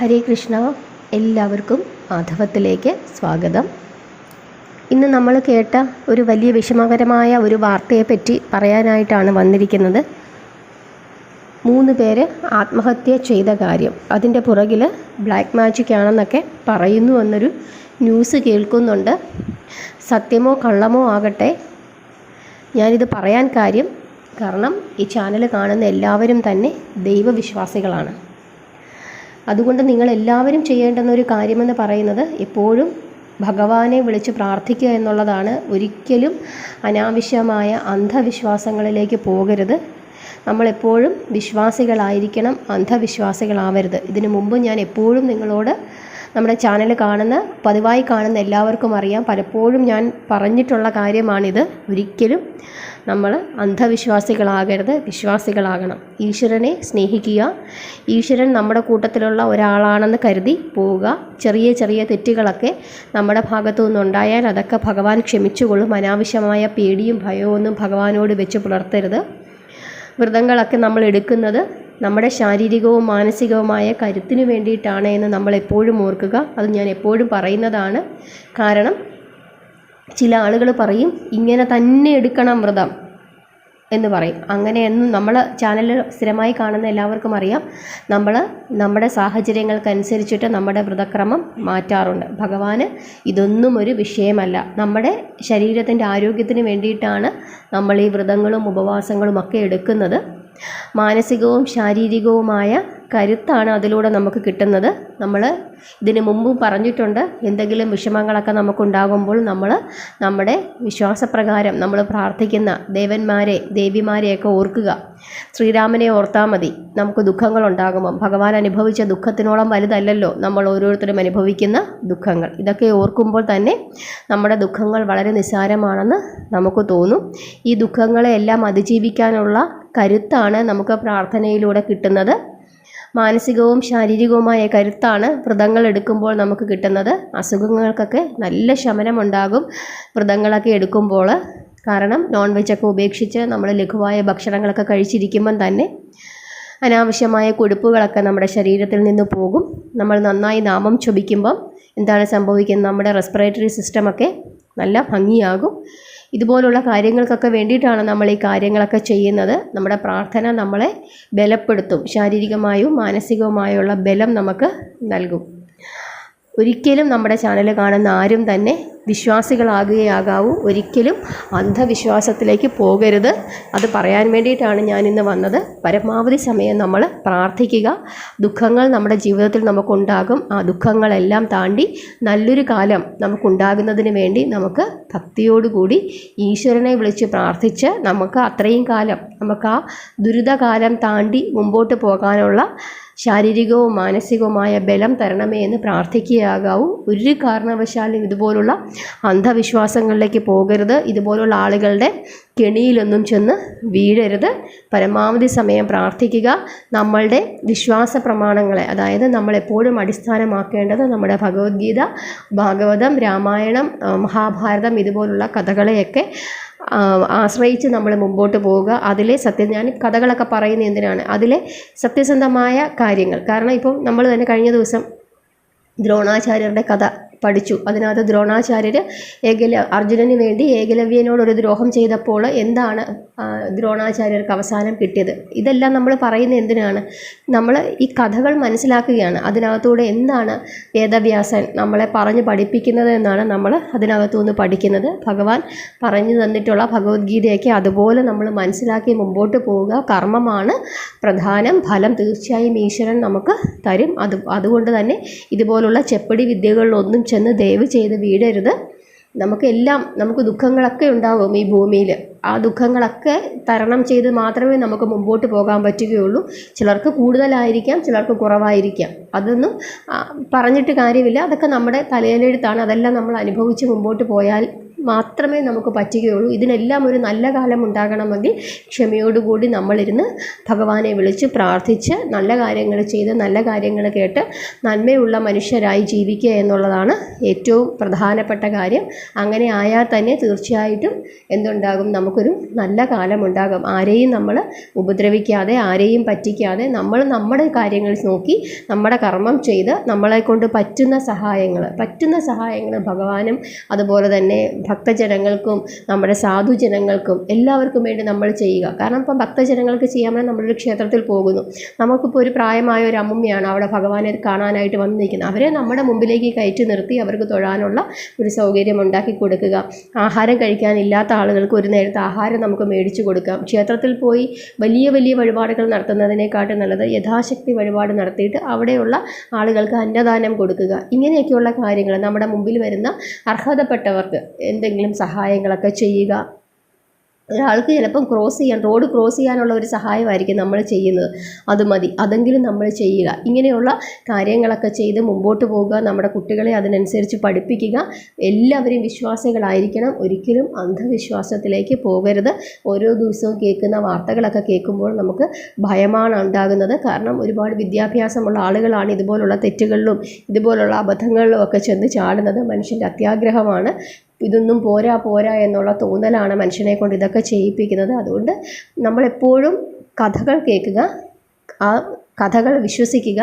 ഹരേ കൃഷ്ണ. എല്ലാവർക്കും മാധവത്തിലേക്ക് സ്വാഗതം. ഇന്ന് നമ്മൾ കേട്ട ഒരു വലിയ വിഷമകരമായ ഒരു വാർത്തയെപ്പറ്റി പറയാനായിട്ടാണ് വന്നിരിക്കുന്നത്. 3 പേര് ആത്മഹത്യ ചെയ്ത കാര്യം, അതിൻ്റെ പുറകിൽ ബ്ലാക്ക് മാജിക് ആണെന്നൊക്കെ പറയുന്നു എന്നൊരു ന്യൂസ് കേൾക്കുന്നുണ്ട്. സത്യമോ കള്ളമോ ആകട്ടെ, ഞാനിത് പറയാൻ കാരണം ഈ ചാനൽ കാണുന്ന എല്ലാവരും തന്നെ ദൈവവിശ്വാസികളാണ്. അതുകൊണ്ട് നിങ്ങളെല്ലാവരും ചെയ്യേണ്ടുന്ന ഒരു കാര്യമെന്ന് പറയുന്നത് എപ്പോഴും ഭഗവാനെ വിളിച്ച് പ്രാർത്ഥിക്കുക എന്നുള്ളതാണ്. ഒരിക്കലും അനാവശ്യമായ അന്ധവിശ്വാസങ്ങളിലേക്ക് പോകരുത്. നമ്മളെപ്പോഴും വിശ്വാസികളായിരിക്കണം, അന്ധവിശ്വാസികളാവരുത്. ഇതിനു മുമ്പ് ഞാൻ എപ്പോഴും നിങ്ങളോട്, നമ്മുടെ ചാനൽ പതിവായി കാണുന്ന എല്ലാവർക്കും അറിയാം, പലപ്പോഴും ഞാൻ പറഞ്ഞിട്ടുള്ള കാര്യമാണിത്. ഒരിക്കലും നമ്മൾ അന്ധവിശ്വാസികളാകരുത്, വിശ്വാസികളാകണം. ഈശ്വരനെ സ്നേഹിക്കുക. ഈശ്വരൻ നമ്മുടെ കൂട്ടത്തിലുള്ള ഒരാളാണെന്ന് കരുതി പോവുക. ചെറിയ ചെറിയ തെറ്റുകളൊക്കെ നമ്മുടെ ഭാഗത്തു നിന്നുണ്ടായാൽ അതൊക്കെ ഭഗവാൻ ക്ഷമിച്ചുകൊള്ളും. അനാവശ്യമായ പേടിയും ഭയവും ഒന്നും ഭഗവാനോട് വെച്ച് പുലർത്തരുത്. വ്രതങ്ങളൊക്കെ നമ്മൾ എടുക്കുന്നത് നമ്മുടെ ശാരീരികവും മാനസികവുമായ കരുത്തിന് വേണ്ടിയിട്ടാണ് എന്ന് നമ്മൾ എപ്പോഴും ഓർക്കുക. അത് ഞാൻ എപ്പോഴും പറയുന്നതാണ്. കാരണം ചില ആളുകൾ പറയും ഇങ്ങനെ തന്നെ എടുക്കണം വ്രതം എന്ന് പറയും. അങ്ങനെയൊന്നും നമ്മൾ ചാനൽ സ്ഥിരമായി കാണുന്ന എല്ലാവർക്കും അറിയാം, നമ്മൾ നമ്മുടെ സാഹചര്യങ്ങൾക്കനുസരിച്ചിട്ട് നമ്മുടെ വ്രതക്രമം മാറ്റാറുണ്ട്. ഭഗവാന് ഇതൊന്നും ഒരു വിഷയമല്ല. നമ്മുടെ ശരീരത്തിൻ്റെ ആരോഗ്യത്തിന് വേണ്ടിയിട്ടാണ് നമ്മൾ ഈ വ്രതങ്ങളും ഉപവാസങ്ങളും ഒക്കെ എടുക്കുന്നത്. മാനസികവും ശാരീരികവുമായ കരുത്താണ് അതിലൂടെ നമുക്ക് കിട്ടുന്നത്. നമ്മൾ ഇതിനു മുമ്പും പറഞ്ഞിട്ടുണ്ട്, എന്തെങ്കിലും വിഷമങ്ങളൊക്കെ നമുക്കുണ്ടാകുമ്പോൾ നമ്മൾ നമ്മുടെ വിശ്വാസപ്രകാരം നമ്മൾ പ്രാർത്ഥിക്കുന്ന ദേവന്മാരെ ദേവിമാരെയൊക്കെ ഓർക്കുക. ശ്രീരാമനെ ഓർത്താൽ മതി. നമുക്ക് ദുഃഖങ്ങളുണ്ടാകുമ്പം ഭഗവാൻ അനുഭവിച്ച ദുഃഖത്തിനോളം വലുതല്ലല്ലോ നമ്മൾ ഓരോരുത്തരും അനുഭവിക്കുന്ന ദുഃഖങ്ങൾ. ഇതൊക്കെ ഓർക്കുമ്പോൾ തന്നെ നമ്മുടെ ദുഃഖങ്ങൾ വളരെ നിസ്സാരമാണെന്ന് നമുക്ക് തോന്നും. ഈ ദുഃഖങ്ങളെല്ലാം അതിജീവിക്കാനുള്ള കരുത്താണ് നമുക്ക് പ്രാർത്ഥനയിലൂടെ കിട്ടുന്നത്. മാനസികവും ശാരീരികവുമായ കരുത്താണ് വ്രതങ്ങൾ എടുക്കുമ്പോൾ നമുക്ക് കിട്ടുന്നത്. അസുഖങ്ങൾക്കൊക്കെ നല്ല ശമനമുണ്ടാകും വ്രതങ്ങളൊക്കെ എടുക്കുമ്പോൾ. കാരണം നോൺ വെജൊക്കെ ഉപേക്ഷിച്ച് നമ്മൾ ലഘുവായ ഭക്ഷണങ്ങളൊക്കെ കഴിച്ചിരിക്കുമ്പം തന്നെ അനാവശ്യമായ കൊഴുപ്പുകളൊക്കെ നമ്മുടെ ശരീരത്തിൽ നിന്ന് പോകും. നമ്മൾ നന്നായി നാമം ജപിക്കുമ്പം എന്താണ് സംഭവിക്കുന്നത്? നമ്മുടെ റെസ്പിറേറ്ററി സിസ്റ്റമൊക്കെ നല്ല ഭംഗിയാകും. ഇതുപോലുള്ള കാര്യങ്ങൾക്കൊക്കെ വേണ്ടിയിട്ടാണ് നമ്മൾ ഈ കാര്യങ്ങളൊക്കെ ചെയ്യുന്നത്. നമ്മുടെ പ്രാർത്ഥന നമ്മളെ ബലപ്പെടുത്തും. ശാരീരികമായും മാനസികവുമായുള്ള ബലം നമുക്ക് നൽകും. ഒരിക്കലും നമ്മുടെ ചാനൽ കാണുന്ന ആരും തന്നെ വിശ്വാസികളാകുകയാകാവൂ. ഒരിക്കലും അന്ധവിശ്വാസത്തിലേക്ക് പോകരുത്. അത് പറയാൻ വേണ്ടിയിട്ടാണ് ഞാനിന്ന് വന്നത്. പരമാവധി സമയം നമ്മൾ പ്രാർത്ഥിക്കുക. ദുഃഖങ്ങൾ നമ്മുടെ ജീവിതത്തിൽ നമുക്കുണ്ടാകും. ആ ദുഃഖങ്ങളെല്ലാം താണ്ടി നല്ലൊരു കാലം നമുക്കുണ്ടാകുന്നതിന് വേണ്ടി നമുക്ക് ഭക്തിയോടുകൂടി ഈശ്വരനെ വിളിച്ച് പ്രാർത്ഥിച്ച് നമുക്ക് അത്രയും കാലം നമുക്ക് ആ ദുരിതകാലം താണ്ടി മുമ്പോട്ട് പോകാനുള്ള ശാരീരികവും മാനസികവുമായ ബലം തരണമേ എന്ന് പ്രാർത്ഥിക്കുകയാകാവൂ. ഒരു കാരണവശാലും ഇതുപോലുള്ള അന്ധവിശ്വാസങ്ങളിലേക്ക് പോകരുത്. ഇതുപോലുള്ള ആളുകളുടെ കെണിയിലൊന്നും ചെന്ന് വീഴരുത്. പരമാവധി സമയം പ്രാർത്ഥിക്കുക. നമ്മളുടെ വിശ്വാസ പ്രമാണങ്ങളെ, അതായത് നമ്മളെപ്പോഴും അടിസ്ഥാനമാക്കേണ്ടത് നമ്മുടെ ഭഗവത്ഗീത, ഭാഗവതം, രാമായണം, മഹാഭാരതം ഇതുപോലുള്ള കഥകളെയൊക്കെ ആശ്രയിച്ച് നമ്മൾ മുമ്പോട്ട് പോവുക. അതിലെ ഞാൻ കഥകളൊക്കെ പറയുന്നത് എന്തിനാണ്? അതിലെ സത്യസന്ധമായ കാര്യങ്ങൾ. കാരണം ഇപ്പം നമ്മൾ തന്നെ കഴിഞ്ഞ ദിവസം ദ്രോണാചാര്യരുടെ കഥ പഠിച്ചു. അതിനകത്ത് ദ്രോണാചാര്യർ അർജുനന് വേണ്ടി ഏകലവ്യനോടൊരു ദ്രോഹം ചെയ്തപ്പോൾ എന്താണ് ദ്രോണാചാര്യർക്ക് അവസാനം കിട്ടിയത്? ഇതെല്ലാം നമ്മൾ പറയുന്നത് എന്തിനാണ്? നമ്മൾ ഈ കഥകൾ മനസ്സിലാക്കുകയാണ്. അതിനകത്തൂടെ എന്താണ് വേദവ്യാസൻ നമ്മളെ പറഞ്ഞ് പഠിപ്പിക്കുന്നത് എന്നാണ് നമ്മൾ അതിനകത്തുനിന്ന് പഠിക്കുന്നത്. ഭഗവാൻ പറഞ്ഞു തന്നിട്ടുള്ള ഭഗവത്ഗീതയൊക്കെ അതുപോലെ നമ്മൾ മനസ്സിലാക്കി മുമ്പോട്ട് പോവുക. കർമ്മമാണ് പ്രധാനം. ഫലം തീർച്ചയായും ഈശ്വരൻ നമുക്ക് തരും. അതുകൊണ്ട് തന്നെ ഇതുപോലുള്ള ചെപ്പടി വിദ്യകളിലൊന്നും ചെന്ന് ദയവ് ചെയ്ത് വീഴരുത്. നമുക്ക് ദുഃഖങ്ങളൊക്കെ ഉണ്ടാകും ഈ ഭൂമിയിൽ. ആ ദുഃഖങ്ങളൊക്കെ തരണം ചെയ്ത് മാത്രമേ നമുക്ക് മുമ്പോട്ട് പോകാൻ പറ്റുകയുള്ളൂ. ചിലർക്ക് കൂടുതലായിരിക്കാം, ചിലർക്ക് കുറവായിരിക്കാം. അതൊന്നും പറഞ്ഞിട്ട് കാര്യമില്ല. അതൊക്കെ നമ്മുടെ തലയിലെഴുത്താണ്. അതെല്ലാം നമ്മൾ അനുഭവിച്ച് മുമ്പോട്ട് പോയാൽ മാത്രമേ നമുക്ക് പറ്റുകയുള്ളൂ. ഇതിനെല്ലാം ഒരു നല്ല കാലം ഉണ്ടാകണമെങ്കിൽ ക്ഷമയോടുകൂടി നമ്മളിരുന്ന് ഭഗവാനെ വിളിച്ച് പ്രാർത്ഥിച്ച് നല്ല കാര്യങ്ങൾ ചെയ്ത് നല്ല കാര്യങ്ങൾ കേട്ട് നന്മയുള്ള മനുഷ്യരായി ജീവിക്കുക എന്നുള്ളതാണ് ഏറ്റവും പ്രധാനപ്പെട്ട കാര്യം. അങ്ങനെ ആയാൽ തന്നെ തീർച്ചയായിട്ടും എന്തുണ്ടാകും, നമുക്കൊരു നല്ല കാലമുണ്ടാകും. ആരെയും നമ്മൾ ഉപദ്രവിക്കാതെ ആരെയും പറ്റിക്കാതെ നമ്മൾ നമ്മുടെ കാര്യങ്ങൾ നോക്കി നമ്മുടെ കർമ്മം ചെയ്ത് നമ്മളെക്കൊണ്ട് പറ്റുന്ന സഹായങ്ങൾ ഭഗവാനും അതുപോലെ തന്നെ ഭക്തജനങ്ങൾക്കും നമ്മുടെ സാധുജനങ്ങൾക്കും എല്ലാവർക്കും വേണ്ടി നമ്മൾ ചെയ്യുക. കാരണം ഇപ്പം ഭക്തജനങ്ങൾക്ക് ചെയ്യാൻ നമ്മളൊരു ക്ഷേത്രത്തിൽ പോകുന്നു, നമുക്കിപ്പോൾ ഒരു പ്രായമായ ഒരു അമ്മമ്മയാണ് അവിടെ ഭഗവാനെ കാണാനായിട്ട് വന്ന് നിൽക്കുന്നത്. അവരെ നമ്മുടെ മുമ്പിലേക്ക് കയറ്റി നിർത്തി അവർക്ക് തൊഴാനുള്ള ഒരു സൗകര്യം ഉണ്ടാക്കി കൊടുക്കുക. ആഹാരം കഴിക്കാനില്ലാത്ത ആളുകൾക്ക് ഒരു നേരത്തെ ആഹാരം നമുക്ക് മേടിച്ചു കൊടുക്കാം. ക്ഷേത്രത്തിൽ പോയി വലിയ വലിയ വഴിപാടുകൾ നടത്തുന്നതിനേക്കാട്ടും നല്ലത് യഥാശക്തി വഴിപാട് നടത്തിയിട്ട് അവിടെയുള്ള ആളുകൾക്ക് അന്നദാനം കൊടുക്കുക. ഇങ്ങനെയൊക്കെയുള്ള കാര്യങ്ങൾ നമ്മുടെ മുമ്പിൽ വരുന്ന അർഹതപ്പെട്ടവർക്ക് എന്തെങ്കിലും സഹായങ്ങളൊക്കെ ചെയ്യുക. ഒരാൾക്ക് ചിലപ്പം റോഡ് ക്രോസ് ചെയ്യാനുള്ള ഒരു സഹായമായിരിക്കും നമ്മൾ ചെയ്യുന്നത്, അത് മതി, അതെങ്കിലും നമ്മൾ ചെയ്യുക. ഇങ്ങനെയുള്ള കാര്യങ്ങളൊക്കെ ചെയ്ത് മുമ്പോട്ട് പോകുക. നമ്മുടെ കുട്ടികളെ അതിനനുസരിച്ച് പഠിപ്പിക്കുക. എല്ലാവരും വിശ്വാസികളായിരിക്കണം, ഒരിക്കലും അന്ധവിശ്വാസത്തിലേക്ക് പോകരുത്. ഓരോ ദിവസവും കേൾക്കുന്ന വാർത്തകളൊക്കെ കേൾക്കുമ്പോൾ നമുക്ക് ഭയമാണ് ഉണ്ടാകുന്നത്. കാരണം ഒരുപാട് വിദ്യാഭ്യാസമുള്ള ആളുകളാണ് ഇതുപോലുള്ള തെറ്റുകളിലും ഇതുപോലുള്ള അബദ്ധങ്ങളിലും ഒക്കെ ചെന്ന് ചാടുന്നത്. മനുഷ്യൻ്റെ അത്യാഗ്രഹമാണ്. ഇതൊന്നും പോരാ എന്നുള്ള തോന്നലാണ് മനുഷ്യനെ കൊണ്ട് ഇതൊക്കെ ചെയ്യിപ്പിക്കുന്നത്. അതുകൊണ്ട് നമ്മളെപ്പോഴും കഥകൾ കേൾക്കുക, ആ കഥകൾ വിശ്വസിക്കുക,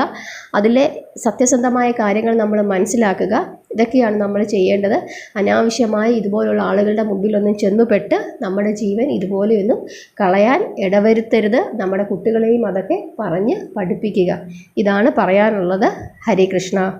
അതിലെ സത്യസന്ധമായ കാര്യങ്ങൾ നമ്മൾ മനസ്സിലാക്കുക. ഇതൊക്കെയാണ് നമ്മൾ ചെയ്യേണ്ടത്. അനാവശ്യമായി ഇതുപോലുള്ള ആളുകളുടെ മുമ്പിലൊന്നും ചെന്നുപെട്ട് നമ്മുടെ ജീവൻ ഇതുപോലെയൊന്നും കളയാൻ ഇടവരുത്തരുത്. നമ്മുടെ കുട്ടികളെയും അതൊക്കെ പറഞ്ഞ് പഠിപ്പിക്കുക. ഇതാണ് പറയാനുള്ളത്. ഹരേ കൃഷ്ണ.